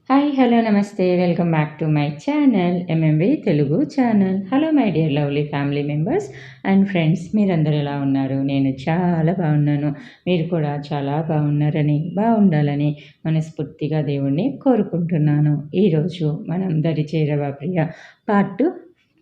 Hi! Hello! నమస్తే. Welcome back to my channel MMV Telugu channel. Hello my dear lovely family members and friends, మీరందరూ ఎలా ఉన్నారు? నేను చాలా బాగున్నాను. మీరు కూడా చాలా బాగున్నారని, బాగుండాలని మనస్ఫూర్తిగా దేవుణ్ణి కోరుకుంటున్నాను. ఈరోజు మనందరి చేరవ ప్రియ పార్ట్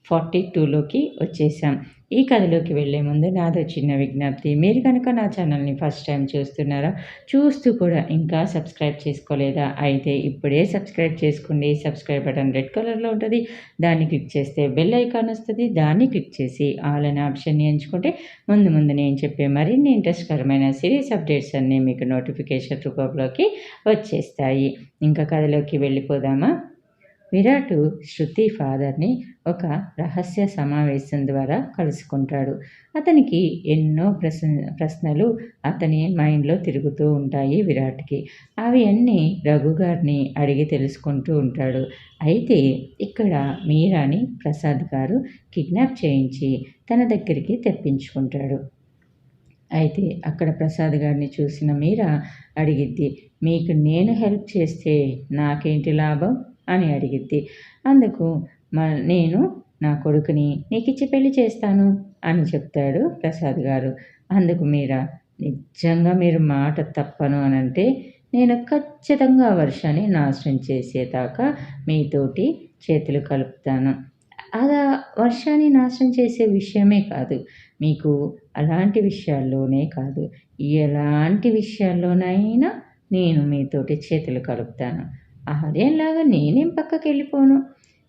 42లోకి వచ్చేసాం. ఈ కథలోకి వెళ్ళే ముందు నాదో చిన్న విజ్ఞప్తి. మీరు కనుక నా ఛానల్ని ఫస్ట్ టైం చూస్తున్నారా, చూస్తూ కూడా ఇంకా సబ్స్క్రైబ్ చేసుకోలేదా, అయితే ఇప్పుడే సబ్స్క్రైబ్ చేసుకోండి. సబ్స్క్రైబ్ బటన్ రెడ్ కలర్లో ఉంటుంది, దాన్ని క్లిక్ చేస్తే బెల్ ఐకాన్ వస్తుంది. దాన్ని క్లిక్ చేసి ఆల్ అనే ఆప్షన్ని ఎంచుకుంటే ముందు ముందు నేను చెప్పే మరిన్ని ఇంట్రెస్ట్కరమైన సిరీస్ అప్డేట్స్ అన్నీ మీకు నోటిఫికేషన్ రూపంలోకి వచ్చేస్తాయి. ఇంకా కథలోకి వెళ్ళిపోదామా? విరాట్ శృతి ఫాదర్ని ఒక రహస్య సమావేశం ద్వారా కలుసుకుంటాడు. అతనికి ఎన్నో ప్రశ్నలు అతని మైండ్లో తిరుగుతూ ఉంటాయి విరాట్కి. అవి అన్నీ రఘు గారిని అడిగి తెలుసుకుంటూ ఉంటాడు. అయితే ఇక్కడ మీరాని ప్రసాద్ గారు కిడ్నాప్ చేయించి తన దగ్గరికి తెప్పించుకుంటాడు. అయితే అక్కడ ప్రసాద్ గారిని చూసిన మీరా అడిగిద్ది, మీకు నేను హెల్ప్ చేస్తే నాకేంటి లాభం అని అడిగిద్ది. అందుకు నేను నా కొడుకుని నీకిచ్చి పెళ్లి చేస్తాను అని చెప్తాడు ప్రసాద్ గారు. అందుకు మీరా, నిజంగా మీరు మాట తప్పను అనంటే నేను ఖచ్చితంగా వర్షాన్ని నాశనం చేసేదాకా మీతోటి చేతులు కలుపుతాను. అలా వర్షాన్ని నాశనం చేసే విషయమే కాదు, మీకు అలాంటి విషయాల్లోనే కాదు, ఎలాంటి విషయాల్లోనైనా నేను మీతోటి చేతులు కలుపుతాను. ఆర్యంలాగా నేనేం పక్కకెళ్ళిపోను.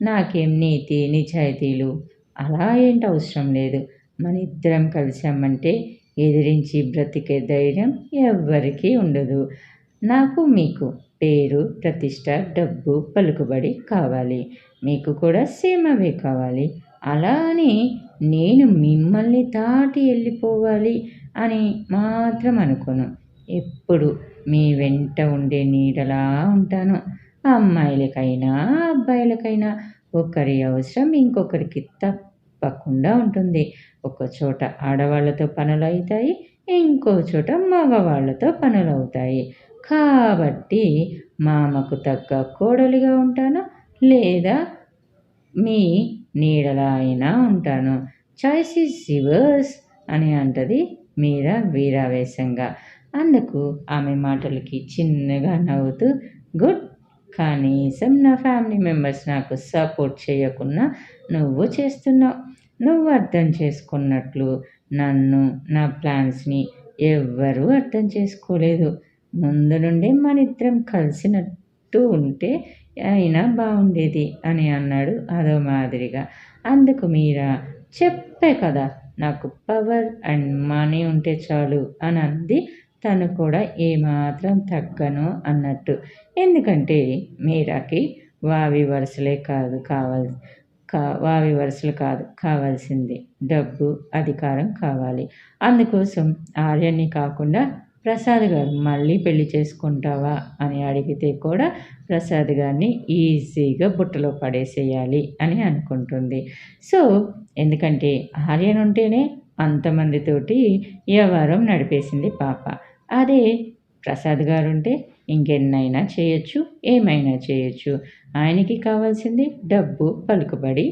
నాకేం నీతి నిజాయితీలు అలా ఏంటి అవసరం లేదు. మన ఇద్దరం కలిసామంటే ఎదిరించి బ్రతికే ధైర్యం ఎవ్వరికీ ఉండదు. నాకు మీకు పేరు ప్రతిష్ట డబ్బు పలుకుబడి కావాలి, మీకు కూడా సేమ్ అవే కావాలి. అలా అని నేను మిమ్మల్ని దాటి వెళ్ళిపోవాలి అని మాత్రం అనుకోను. ఎప్పుడు మీ వెంట ఉండే నీడలా ఉంటాను. అమ్మాయిలకైనా అబ్బాయిలకైనా ఒకరి అవసరం ఇంకొకరికి తప్పకుండా ఉంటుంది. ఒక చోట ఆడవాళ్ళతో పనులు అవుతాయి, ఇంకో చోట మగవాళ్ళతో పనులు అవుతాయి. కాబట్టి మామకు తగ్గ కోడలిగా ఉంటాను, లేదా మీ నీడలా అయినా ఉంటాను. చాయిస్ ఈజ్ యువర్స్ అని అంటది మీరా వీరావేశంగా. అందుకు ఆమె మాటలకి చిన్నగా నవ్వుతూ, గుడ్, కనీసం నా ఫ్యామిలీ మెంబర్స్ నాకు సపోర్ట్ చేయకున్నా నువ్వు చేస్తున్నావు. నువ్వు అర్థం చేసుకున్నట్లు నన్ను, నా ప్లాన్స్ని ఎవ్వరూ అర్థం చేసుకోలేదు. ముందు నుండే మన ఇద్దరం కలిసినట్టు ఉంటే అయినా బాగుండేది అని అన్నాడు అదో మాదిరిగా. అందుకు మీరా, చెప్పే కదా నాకు పవర్ అండ్ మనీ ఉంటే చాలు అని అంది. తను కూడా ఏమాత్రం తగ్గను అన్నట్టు. ఎందుకంటే మీరాకి వావి వరుసలే కాదు కావాలి, వావి వరుసలు కాదు కావాల్సింది, డబ్బు అధికారం కావాలి. అందుకోసం ఆర్యన్ని కాకుండా ప్రసాద్ గారు మళ్ళీ పెళ్లి చేసుకుంటావా అని అడిగితే కూడా ప్రసాద్ గారిని ఈజీగా బుట్టలో పడేసేయాలి అని అనుకుంటుంది. సో ఎందుకంటే ఆర్యన్ ఉంటేనే అంతమందితోటి వ్యవహారం నడిపేసింది పాప. అదే ప్రసాద్ గారు ఉంటే ఇంకెన్నైనా చేయొచ్చు, ఏమైనా చేయొచ్చు. ఆయనకి కావాల్సింది డబ్బు పలుకుబడి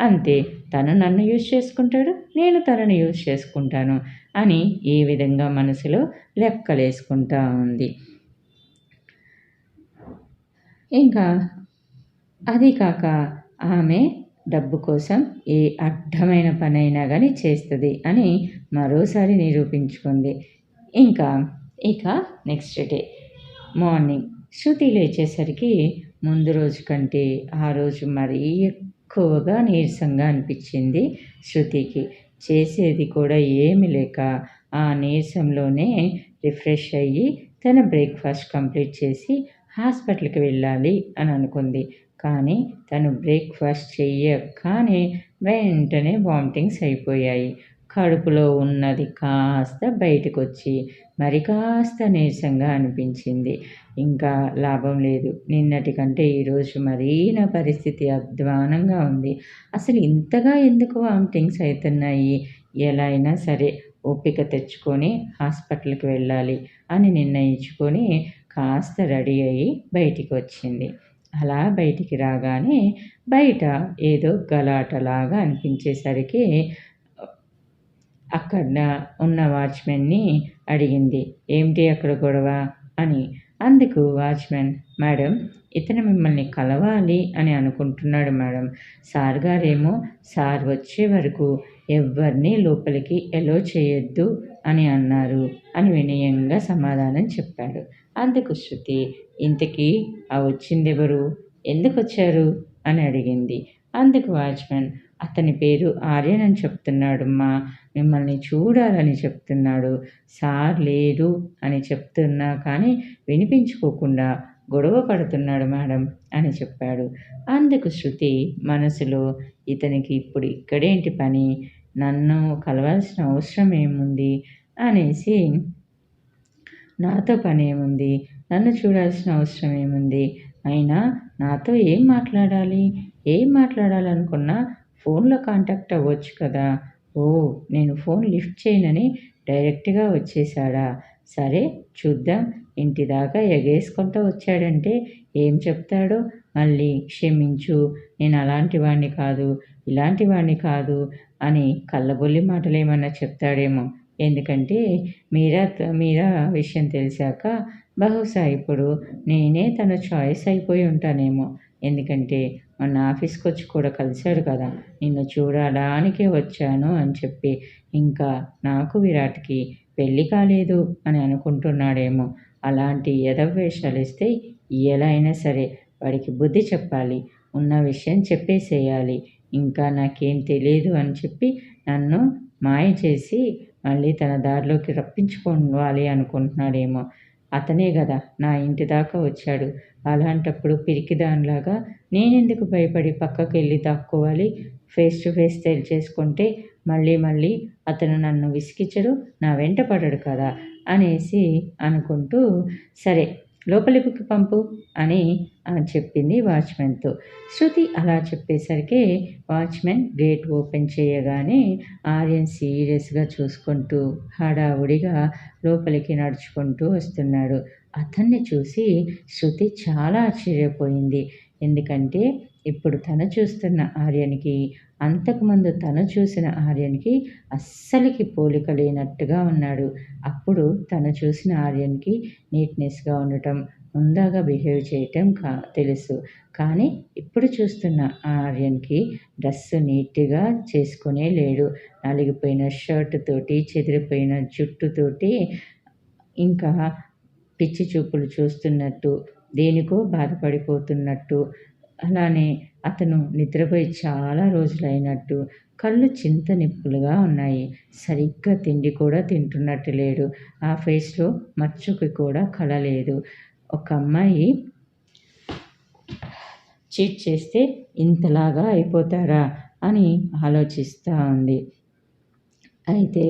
అంతే. తను నన్ను యూజ్ చేసుకుంటాడు, నేను తనను యూజ్ చేసుకుంటాను అని ఈ విధంగా మనసులో లెక్కలేసుకుంటా ఉంది. ఇంకా అది కాక ఆమె డబ్బు కోసం ఏ అడ్డమైన పనైనా కానీ చేస్తుంది అని మరోసారి నిరూపించుకుంది. ఇంకా ఇక నెక్స్ట్ డే మార్నింగ్ శృతి లేచేసరికి ముందు రోజు కంటే ఆ రోజు మరీ ఎక్కువగా నీరసంగా అనిపించింది శృతికి. చేసేది కూడా ఏమి లేక ఆ నీరసంలోనే రిఫ్రెష్ అయ్యి తన బ్రేక్ఫాస్ట్ కంప్లీట్ చేసి హాస్పిటల్కి వెళ్ళాలి అని అనుకుంది. కానీ తను బ్రేక్ఫాస్ట్ చెయ్యగానే వెంటనే వామిటింగ్స్ అయిపోయాయి. కడుపులో ఉన్నది కాస్త బయటకొచ్చి మరి కాస్త నీరసంగా అనిపించింది. ఇంకా లాభం లేదు, నిన్నటి కంటే ఈరోజు మరీ నా పరిస్థితి అధ్వానంగా ఉంది. అసలు ఇంతగా ఎందుకు వామిటింగ్స్ అవుతున్నాయి? ఎలా అయినా సరే ఓపిక తెచ్చుకొని హాస్పిటల్కి వెళ్ళాలి అని నిర్ణయించుకొని కాస్త రెడీ అయ్యి బయటికి వచ్చింది. అలా బయటికి రాగానే బయట ఏదో గలాటలాగా అనిపించేసరికి అక్కడ ఉన్న వాచ్‌మెన్‌ని అడిగింది. "ఏమిటి అక్కడ గొడవ?" అని. అందుకు వాచ్‌మెన్, "మేడం, ఇతను మిమ్మల్ని కలవాలి అని అనుకుంటున్నాడు మేడం. సార్ గారేమో సార్ వచ్చే వరకు ఎవ్వరిని లోపలికి ఎలో చేయొద్దు అని అన్నారు" అని వినయంగా సమాధానం చెప్పాడు. అందుకు శృతి, "ఇంతకీ ఆ వచ్చిందెవరు? ఎందుకొచ్చారు?" అని అడిగింది. అందుకు వాచ్‌మెన్, "అతని పేరు ఆర్యన్ అని చెప్తున్నాడమ్మా. మిమ్మల్ని చూడాలని చెప్తున్నాడు. సార్ లేరు అని చెప్తున్నా కానీ వినిపించుకోకుండా గొడవ పడుతున్నాడు మేడం" అని చెప్పాడు. అందుకు శృతి మనసులో, ఇతనికి ఇప్పుడు ఇక్కడేంటి పని? నన్ను కలవాల్సిన అవసరం ఏముంది అనేసి, నాతో పనేముంది? నన్ను చూడాల్సిన అవసరం ఏముంది? అయినా నాతో ఏం మాట్లాడాలి? ఏం మాట్లాడాలనుకున్నా ఫోన్‌లో కాంటాక్ట్ అవ్వచ్చు కదా! ఓహ్! నేను ఫోన్ లిఫ్ట్ చేయనని డైరెక్ట్‌గా వచ్చేసాడా? సరే చూద్దాం. ఇంటి దాకా ఎగేసుకుంటూ వచ్చాడంటే ఏం చెప్తాడో మళ్ళీ, క్షమించు, నేను అలాంటి వాడిని కాదు, ఇలాంటి వాడిని కాదు అని కల్లబొల్లి మాటలేమన్నా చెప్తాడేమో. ఎందుకంటే మీరా విషయం తెలిసాక బహుశా ఇప్పుడు నేనే తన చాయిస్ అయిపోయి ఉంటానేమో. ఎందుకంటే మొన్న ఆఫీస్‌కొచ్చి కూడా కలిసాడు కదా! నిన్ను చూడడానికే వచ్చాను అని చెప్పి. ఇంకా నాకు విరాట్‌కి పెళ్లి కాలేదు అని అనుకుంటున్నాడేమో. అలాంటి ఎదవ వేషాలేస్తే ఎలా అయినా సరే వాడికి బుద్ధి చెప్పాలి. ఉన్న విషయం చెప్పేసేయాలి. ఇంకా నాకేం తెలీదు అని చెప్పి నన్ను మాయ చేసి మళ్ళీ తన దారిలోకి రప్పించుకోవాలి అనుకుంటున్నాడేమో. అతనే గదా నా ఇంటి దాకా వచ్చాడు. అలాంటప్పుడు పిరికిదానిలాగా నేనెందుకు భయపడి పక్కకెళ్ళి దాక్కోవాలి? ఫేస్ టు ఫేస్ తేల్చేసుకుంటే మళ్ళీ అతను నన్ను విసిగించడు, నా వెంట పడడు కదా అనేసి అనుకుంటూ, సరే లోపలికి పంపు అని చెప్పింది వాచ్‌మెన్‌తో. శృతి అలా చెప్పేసరికి వాచ్‌మెన్ గేట్ ఓపెన్ చేయగానే ఆర్యన్ సీరియస్‌గా చూసుకుంటూ హడావుడిగా లోపలికి నడుచుకుంటూ వస్తున్నాడు. అతన్ని చూసి శృతి చాలా ఆశ్చర్యపోయింది. ఎందుకంటే ఇప్పుడు తను చూస్తున్న ఆర్యన్‌కి, అంతకుముందు తను చూసిన ఆర్యన్‌కి అస్సలకి పోలిక లేనట్టుగా ఉన్నాడు. అప్పుడు తను చూసిన ఆర్యన్‌కి నీట్‌నెస్‌గా ఉండటం, హుందాగా బిహేవ్ చేయటం తెలుసు. కానీ ఇప్పుడు చూస్తున్న ఆర్యన్‌కి డ్రెస్సు నీట్‌గా చేసుకునే లేడు. నలిగిపోయిన షర్ట్ తోటి, చెదిరిపోయిన జుట్టుతోటి, ఇంకా పిచ్చి చూపులు చూస్తున్నట్టు, దేనికో బాధపడిపోతున్నట్టు, అలానే అతను నిద్రపోయి చాలా రోజులైనట్టు, కళ్ళు చింత నిప్పులుగా ఉన్నాయి. సరిగ్గా తిండి కూడా తింటున్నట్టు లేడు. ఆ ఫేస్‌లో మచ్చుకి కూడా కళ లేదు. ఒక అమ్మాయి చీట్ చేస్తే ఇంతలాగా అయిపోతారా అని ఆలోచిస్తూ ఉంది. అయితే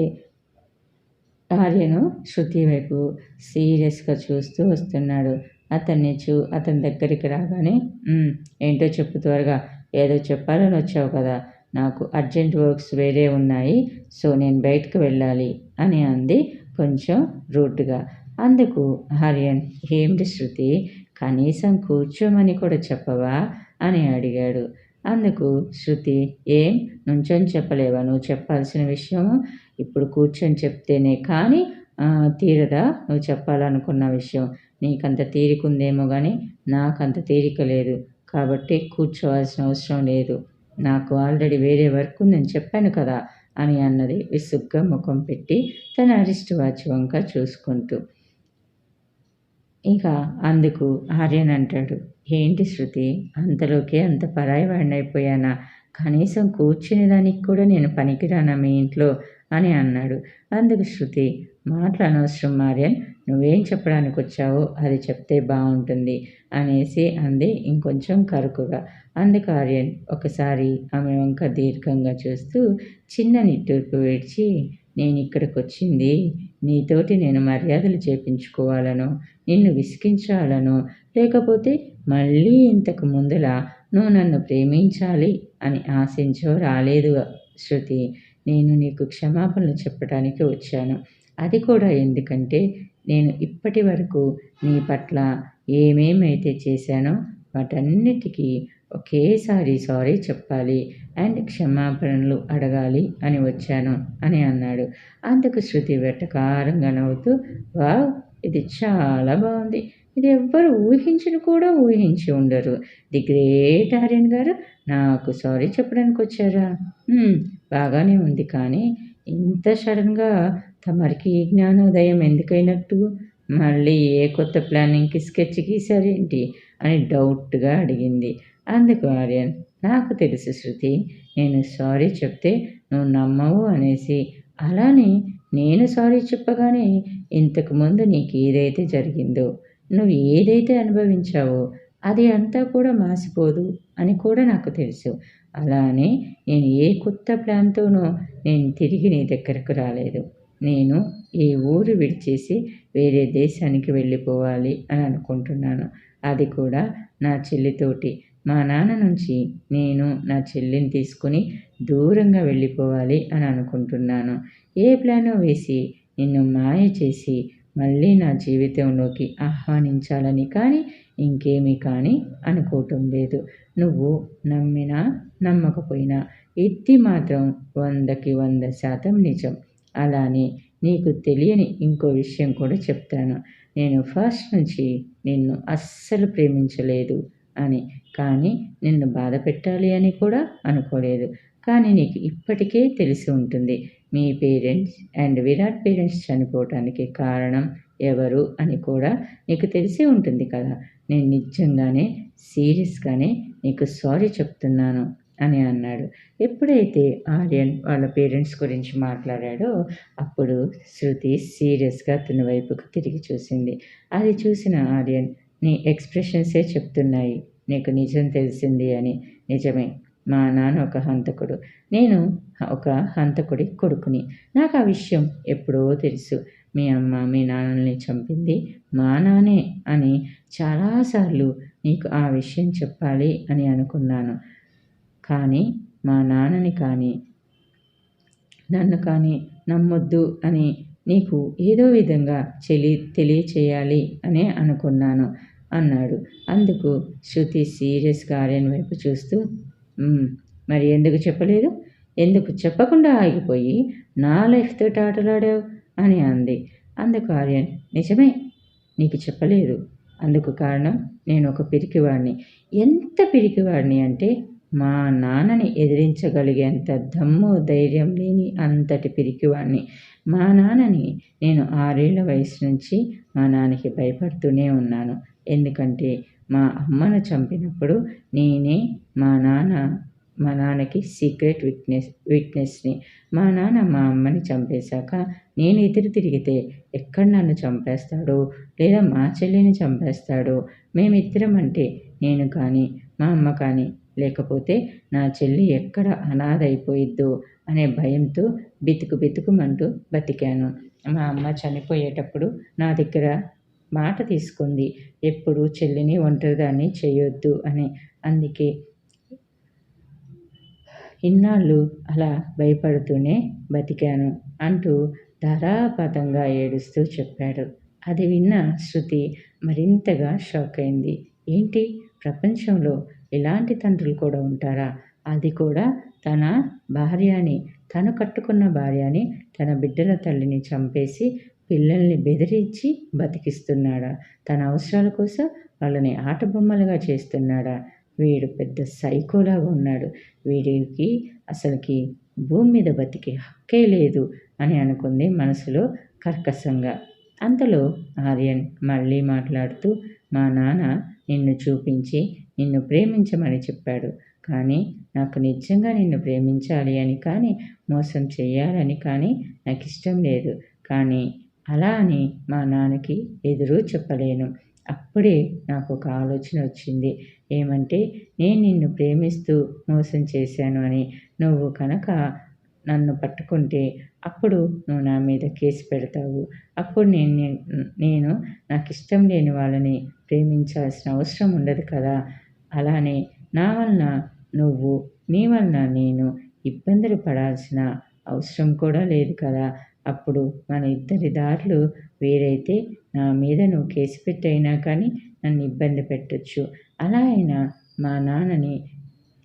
ఆర్యను శృతి వైపు సీరియస్‌గా చూస్తూ వస్తున్నాడు. అతని దగ్గరికి రాగానే, ఏంటో చెప్పు త్వరగా. ఏదో చెప్పాలని వచ్చావు కదా! నాకు అర్జెంట్ వర్క్స్ వేరే ఉన్నాయి. సో నేను బయటకు వెళ్ళాలి అని అంది కొంచెం రూడ్‌గా. అందుకు ఆర్యన్, ఏమిటి శృతి, కనీసం కూర్చోమని కూడా చెప్పవా అని అడిగాడు. అందుకు శృతి, ఏం నుంచొని చెప్పలేవా నువ్వు చెప్పాల్సిన విషయము? ఇప్పుడు కూర్చొని చెప్తేనే కానీ తీరదా నువ్వు చెప్పాలనుకున్న విషయం. నీకంత తీరికుందేమో గానీ నాకంత తీరిక లేదు. కాబట్టి కూర్చోవాల్సిన అవసరం లేదు. నాకు ఆల్రెడీ వేరే వర్క్ ఉందని చెప్పాను కదా అని అన్నది విసుగ్గా ముఖం పెట్టి తన రిస్ట్ వాచ్ వంక చూసుకుంటూ. ఇక అందుకు ఆర్యన్ అంటాడు, ఏంటి శృతి, అంతలోకే అంత పరాయి వాడినైపోయానా? కనీసం కూర్చునే దానికి కూడా నేను పనికిరానా మీ ఇంట్లో అని అన్నాడు. అందుకు శృతి, మాటలు అనవసరం ఆర్యన్, నువ్వేం చెప్పడానికి వచ్చావో అది చెప్తే బాగుంటుంది అనేసి అంది ఇంకొంచెం కరుకుగా. అందుకు ఆర్యన్ ఒకసారి ఆమె వంక దీర్ఘంగా చూస్తూ చిన్న నిట్టూర్పు విడిచి, నేను ఇక్కడికి వచ్చింది నీతోటి నేను మర్యాదలు చేపించుకోవాలనో, నిన్ను విసిగించాలనో, లేకపోతే మళ్ళీ ఇంతకు ముందులా నువ్వు నన్ను ప్రేమించాలి అని ఆశించో రాలేదు శృతి. నేను నీకు క్షమాపణలు చెప్పడానికి వచ్చాను. అది కూడా ఎందుకంటే నేను ఇప్పటి వరకు నీ పట్ల ఏమేమైతే చేశానో వాటన్నిటికీ ఒకేసారి సారీ చెప్పాలి అండ్ క్షమాపణలు అడగాలి అని వచ్చాను అని అన్నాడు. అందుకు శృతి వెటకారంగా నవ్వుతూ, వావ్! ఇది చాలా బాగుంది. ఇది ఎవ్వరు ఊహించి ఉండరు. ది గ్రేట్ ఆర్యన్ గారు నాకు సారీ చెప్పడానికి వచ్చారా? బాగానే ఉంది. కానీ ఇంత సడన్‌గా తమరికి ఈ జ్ఞానోదయం ఎందుకైనట్టు? మళ్ళీ ఏ కొత్త ప్లానింగ్‌కి స్కెచ్ గీసారేంటి? అని డౌట్‌గా అడిగింది. అందుకు ఆర్యన్, నాకు తెలుసు శృతి. నేను సారీ చెప్తే నువ్వు నమ్మవు అనేసి. అలానే నేను సారీ చెప్పగానే ఇంతకుముందు నీకు ఏదైతే జరిగిందో, నువ్వు ఏదైతే అనుభవించావో అది అంతా కూడా మాసిపోదు అని కూడా నాకు తెలుసు. అలానే నేను ఏ కొత్త ప్లాన్‌తోనో నేను తిరిగి నీ దగ్గరకు రాలేదు. నేను ఈ ఊరు విడిచేసి వేరే దేశానికి వెళ్ళిపోవాలి అని అనుకుంటున్నాను. అది కూడా నా చెల్లితోటి. మా నాన్న నుంచి నేను నా చెల్లిని తీసుకొని దూరంగా వెళ్ళిపోవాలి అని అనుకుంటున్నాను. ఏ ప్లానో వేసి నిన్ను మాయ చేసి మళ్ళీ నా జీవితంలోకి ఆహ్వానించాలని కానీ ఇంకేమీ కానీ అనుకోవటం లేదు. నువ్వు నమ్మినా నమ్మకపోయినా ఇది మాత్రం 100కి 100% నిజం. అలానే నీకు తెలియని ఇంకో విషయం కూడా చెప్తాను. నేను ఫస్ట్ నుంచి నిన్ను అస్సలు ప్రేమించలేదు అని. కానీ నిన్ను బాధ పెట్టాలి అని కూడా అనుకోలేదు. కానీ నీకు ఇప్పటికే తెలిసి ఉంటుంది. మీ పేరెంట్స్ అండ్ విరాట్ పేరెంట్స్ చనిపోవటానికి కారణం ఎవరు అని కూడా నీకు తెలిసి ఉంటుంది కదా! నేను నిజంగానే సీరియస్‌గానే నీకు సారీ చెప్తున్నాను అని అన్నాడు. ఎప్పుడైతే ఆర్యన్ వాళ్ళ పేరెంట్స్ గురించి మాట్లాడాడో అప్పుడు శృతి సీరియస్‌గా అతని వైపుకు తిరిగి చూసింది. అది చూసిన ఆర్యన్, నీ ఎక్స్‌ప్రెషన్సే చెప్తున్నాయి నీకు నిజం తెలిసింది అని. నిజమే. మా నాన్న ఒక హంతకుడు. నేను ఒక హంతకుడి కొడుకుని. నాకు ఆ విషయం ఎప్పుడో తెలుసు. మీ అమ్మ, మీ నాన్నల్ని చంపింది మా నాన్నే అని చాలా సార్లు నీకు ఆ విషయం చెప్పాలి అని అనుకున్నాను. కానీ మా నాన్నని కానీ, నన్ను కానీ నమ్మొద్దు అని నీకు ఏదో విధంగా తెలియచేయాలి అనే అనుకున్నాను అన్నాడు. అందుకు శృతి సీరియస్‌గా ఆర్యన్ వైపు చూస్తూ, మరి ఎందుకు చెప్పలేదు? ఎందుకు చెప్పకుండా ఆగిపోయి నా లైఫ్‌తోటి ఆటలాడావు అని అంది. అందుకు ఆర్యన్, నిజమే నీకు చెప్పలేదు. అందుకు కారణం నేను ఒక పిరికివాడిని. ఎంత పిరికివాడిని అంటే మా నాన్నని ఎదిరించగలిగేంత దమ్ము, ధైర్యం లేని అంతటి పిరికివాడిని. మా నాన్నని నేను 6 ఏళ్ల వయసు నుంచి మా నాన్నకి భయపడుతూనే ఉన్నాను. ఎందుకంటే మా అమ్మను చంపినప్పుడు నేనే మా నాన్నకి సీక్రెట్ విట్నెస్‌ని. మా నాన్న మా అమ్మని చంపేశాక నేను ఎదురు తిరిగితే ఎక్కడ నన్ను చంపేస్తాడో, లేదా మా చెల్లిని చంపేస్తాడో, మేమిద్దరం అంటే నేను కానీ, మా అమ్మ కానీ, లేకపోతే నా చెల్లి ఎక్కడ అనాథ అయిపోయిద్దో అనే భయంతో బితుకుమంటూ బతికాను. మా అమ్మ చనిపోయేటప్పుడు నా దగ్గర మాట తీసుకుంది. ఎప్పుడూ చెల్లిని ఒంటరిదాన్ని చేయొద్దు అని. అందుకే ఇన్నాళ్ళు అలా భయపడుతూనే బతికాను అంటూ ధారాపాతంగా ఏడుస్తూ చెప్పాడు. అది విన్న శృతి మరింతగా షాక్ అయింది. ఏంటి, ప్రపంచంలో ఇలాంటి తండ్రులు కూడా ఉంటారా? అది కూడా తన భార్యని, తను కట్టుకున్న భార్యని, తన బిడ్డల తల్లిని చంపేసి పిల్లల్ని బెదిరించి బతికిస్తున్నాడా? తన అవసరాల కోసం వాళ్ళని ఆటబొమ్మలుగా చేస్తున్నాడా? వీడు పెద్ద సైకోలాగా ఉన్నాడు. వీడికి అసలుకి భూమి మీద బతికే హక్కే లేదు అని అనుకుంది మనసులో కర్కశంగా. అంతలో ఆర్యన్ మళ్ళీ మాట్లాడుతూ, మా నాన్న నిన్ను చూపించి నిన్ను ప్రేమించమని చెప్పాడు. కానీ నాకు నిజంగా నిన్ను ప్రేమించాలి అని కానీ, మోసం చేయాలని కానీ నాకిష్టం లేదు. కానీ అలా అని మా నాన్నకి ఎదురు చెప్పలేను. అప్పుడే నాకొక ఆలోచన వచ్చింది. ఏమంటే, నేను నిన్ను ప్రేమిస్తూ మోసం చేశాను అని నువ్వు కనుక నన్ను పట్టుకుంటే అప్పుడు నువ్వు నా మీద కేసు పెడతావు. అప్పుడు నేను నాకిష్టం లేని వాళ్ళని ప్రేమించాల్సిన అవసరం ఉండదు కదా! అలానే నా వలన నువ్వు, నీ వలన నేను ఇబ్బందులు పడాల్సిన అవసరం కూడా లేదు కదా! అప్పుడు మన ఇద్దరి దారులు వేరైతే నా మీద నువ్వు కేసు పెట్టైనా కానీ నన్ను ఇబ్బంది పెట్టొచ్చు. అలా అయినా మా నాన్నని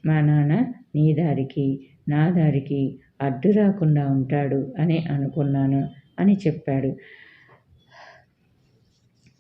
మా నాన్న నీ దారికి నా దారికి అడ్డు రాకుండా ఉంటాడు అని అనుకున్నాను అని చెప్పాడు.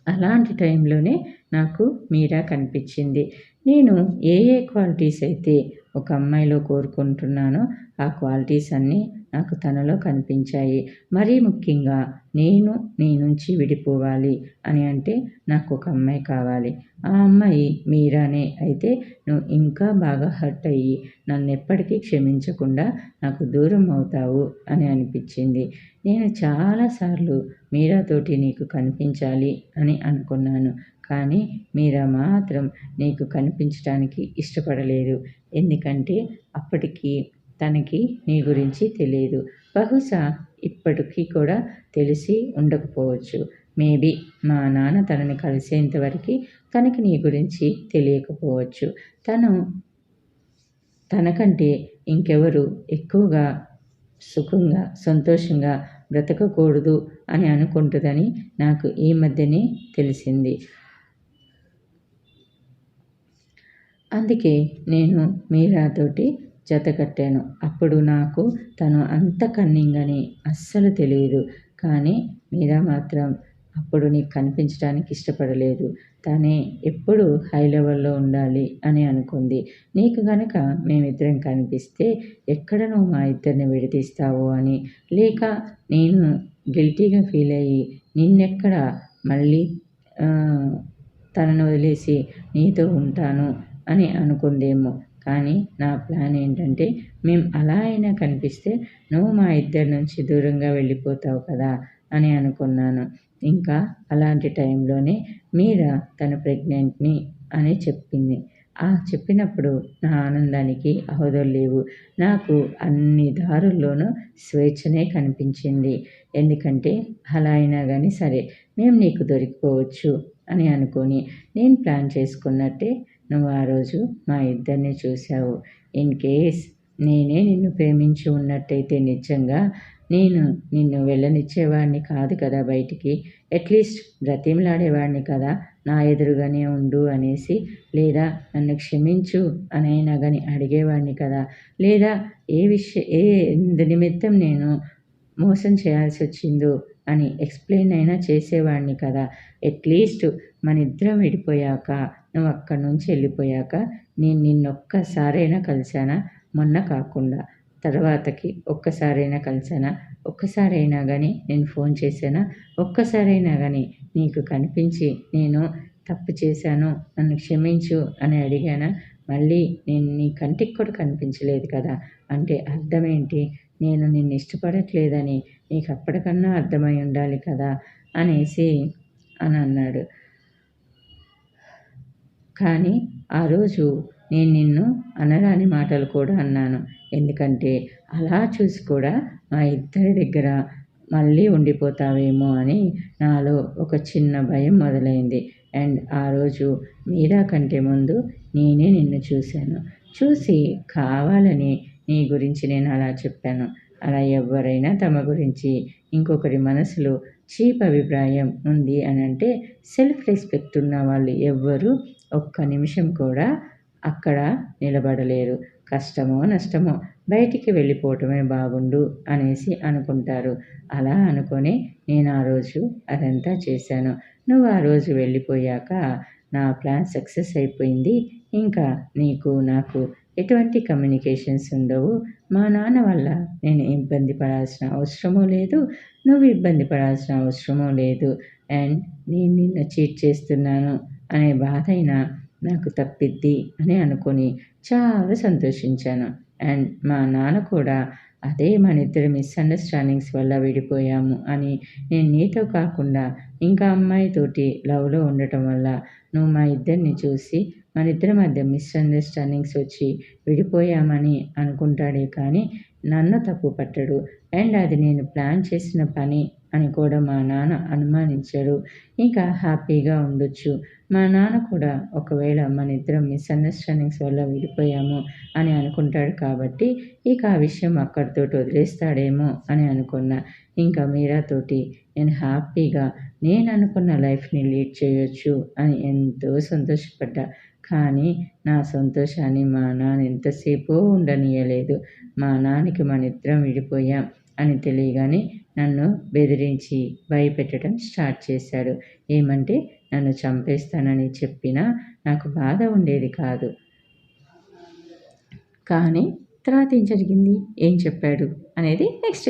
అలాంటి టైంలోనే నాకు మీరా కనిపించింది. నేను ఏ ఏ క్వాలిటీస్ అయితే ఒక అమ్మాయిలో కోరుకుంటున్నానో ఆ క్వాలిటీస్ అన్నీ నాకు తనలో కనిపించాయి. మరీ ముఖ్యంగా నేను నీ నుంచి విడిపోవాలి అని అంటే నాకు ఒక అమ్మాయి కావాలి. ఆ అమ్మాయి మీరానే అయితే నువ్వు ఇంకా బాగా హర్ట్ అయ్యి నన్నెప్పటికీ క్షమించకుండా నాకు దూరం అవుతావు అని అనిపించింది. నేను చాలాసార్లు మీరాతోటి నీకు కనిపించాలి అని అనుకున్నాను. కానీ మీరా మాత్రం నీకు కనిపించటానికి ఇష్టపడలేదు. ఎందుకంటే అప్పటికి తనకి నీ గురించి తెలియదు. బహుశా ఇప్పటికీ కూడా తెలిసి ఉండకపోవచ్చు. మేబీ మా నాన్న తనని కలిసేంత వరకు తనకి నీ గురించి తెలియకపోవచ్చు. తను తనకంటే ఇంకెవరు ఎక్కువగా సుఖంగా, సంతోషంగా బ్రతకకూడదు అని అనుకుంటుందని నాకు ఈ మధ్యనే తెలిసింది. అందుకే నేను మీరాతోటి జతకట్టాను. అప్పుడు నాకు తను అంత కన్నింగ్ అని అస్సలు తెలియదు. కానీ మీరా మాత్రం అప్పుడు నీకు కనిపించడానికి ఇష్టపడలేదు. తనే ఎప్పుడు హై లెవెల్‌లో ఉండాలి అని అనుకుంది. నీకు గనక మేమిద్దరం కనిపిస్తే ఎక్కడ నువ్వు మా ఇద్దరిని విడదీస్తావో అని, లేక నేను గిల్టీగా ఫీల్ అయ్యి నిన్నెక్కడ మళ్ళీ తనను వదిలేసి నీతో ఉంటాను అని అనుకుందేమో. కానీ నా ప్లాన్ ఏంటంటే మేము అలా అయినా కనిపిస్తే నువ్వు మా ఇద్దరి నుంచి దూరంగా వెళ్ళిపోతావు కదా అని అనుకున్నాను. ఇంకా అలాంటి టైంలోనే మీరా తను ప్రెగ్నెంట్‌ని అని చెప్పింది. చెప్పినప్పుడు నా ఆనందానికి అవధులు లేవు. నాకు అన్ని దారుల్లోనూ స్వేచ్ఛనే కనిపించింది. ఎందుకంటే అలా అయినా గానీ సరే మేము నీకు దొరికిపోవచ్చు అని అనుకోని నేను ప్లాన్ చేసుకున్నట్టే నువ్వు ఆ రోజు మా ఇద్దరిని చూశావు. ఇన్ కేస్ నేనే నిన్ను ప్రేమించి ఉన్నట్టయితే నిజంగా నేను నిన్ను వెళ్ళనిచ్చేవాడిని కాదు కదా బయటికి. అట్లీస్ట్ బ్రతిమలాడేవాడిని కదా నా ఎదురుగానే ఉండు అనేసి, లేదా నన్ను క్షమించు అనైనా గానీ అడిగేవాడిని కదా. లేదా ఏ నిమిత్తం నేను మోసం చేయాల్సొచ్చిందో అని ఎక్స్‌ప్లెయిన్ అయినా చేసేవాడిని కదా. అట్లీస్ట్ మనిద్దరం విడిపోయాక, నువ్వు అక్కడి నుంచి వెళ్ళిపోయాక నేను నిన్నొక్కసారైనా కలిసానా? మొన్న కాకుండా. తర్వాతకి ఒక్కసారైనా కలిసానా? ఒక్కసారైనా గానీ నేను ఫోన్ చేశానా? ఒక్కసారైనా గానీ నీకు కనిపించి నేను తప్పు చేశాను, నన్ను క్షమించు అని అడిగానా? మళ్ళీ నేను నీ కంటికి కూడా కనిపించలేదు కదా. అంటే అర్థమేంటి? నేను నిన్ను ఇష్టపడట్లేదని నీకు అప్పటికన్నా అర్థమై ఉండాలి కదా అనేసి అన్నాడు. కానీ ఆ రోజు నేను నిన్ను అనరాని మాటలు కూడా అన్నాను. ఎందుకంటే అలా చూసి కూడా మా ఇద్దరి దగ్గర మళ్ళీ ఉండిపోతావేమో అని నాలో ఒక చిన్న భయం మొదలైంది. అండ్ ఆ రోజు మీరా కంటే ముందు నేనే నిన్ను చూశాను. చూసి కావాలని నీ గురించి నేను అలా చెప్పాను. అలా ఎవ్వరైనా తమ గురించి ఇంకొకరి మనసులో చీప్ అభిప్రాయం ఉంది అనంటే సెల్ఫ్ రెస్పెక్ట్ ఉన్న వాళ్ళు ఎవ్వరూ ఒక్క నిమిషం కూడా అక్కడ నిలబడలేరు. కష్టమో నష్టమో బయటికి వెళ్ళిపోవటమే బాగుండు అనేసి అనుకుంటారు. అలా అనుకొని నేను ఆ రోజు అదంతా చేశాను. నువ్వు ఆ రోజు వెళ్ళిపోయాక నా ప్లాన్ సక్సెస్ అయిపోయింది. ఇంకా నీకు నాకు ఎటువంటి కమ్యూనికేషన్స్ ఉండవు. మా నాన్న వల్ల నేను ఇబ్బంది పడాల్సిన అవసరమూ లేదు. నువ్వు ఇబ్బంది పడాల్సిన అవసరమూ లేదు. అండ్ నేను నిన్ను చీట్ చేస్తున్నాను అనే బాధైనా నాకు తప్పిద్ది అని అనుకొని చాలా సంతోషించాను. అండ్ మా నాన్న కూడా అదే మనిద్దరి మిస్‌అండర్‌స్టాండింగ్స్ వల్ల విడిపోయాము అని, నేను నీతో కాకుండా ఇంకా అమ్మాయితోటి లవ్‌లో ఉండటం వల్ల నువ్వు మా ఇద్దరిని చూసి మనిద్దరి మధ్య మిస్‌అండర్‌స్టాండింగ్స్ వచ్చి విడిపోయామని అనుకుంటాడే కానీ నన్ను తప్పు పట్టడు. అండ్ అది నేను ప్లాన్ చేసిన పని అని కూడా మా నాన్న అనుమానించడు. ఇంకా హ్యాపీగా ఉండొచ్చు. మా నాన్న కూడా ఒకవేళ మనిద్దరం మిస్‌అండర్‌స్టాండింగ్స్ వల్ల విడిపోయాము అని అనుకుంటాడు కాబట్టి ఇక ఆ విషయం అక్కడితోటి వదిలేస్తాడేమో అని అనుకున్నా. ఇంకా మీరాతోటి నేను హ్యాపీగా నేను అనుకున్న లైఫ్‌ని లీడ్ చేయొచ్చు అని ఎంతో సంతోషపడ్డా. కానీ నా సంతోషాన్ని మా నాన్న ఎంతసేపో ఉండనీయలేదు. మా నాన్నకి మనిద్దరం విడిపోయాం అని తెలియగానే నన్ను బెదిరించి భయపెట్టడం స్టార్ట్ చేశాడు. ఏమంటే నన్ను చంపేస్తానని చెప్పినా నాకు బాధ ఉండేది కాదు. కానీ తర్వాత ఏం జరిగింది, ఏం చెప్పాడు అనేది నెక్స్ట్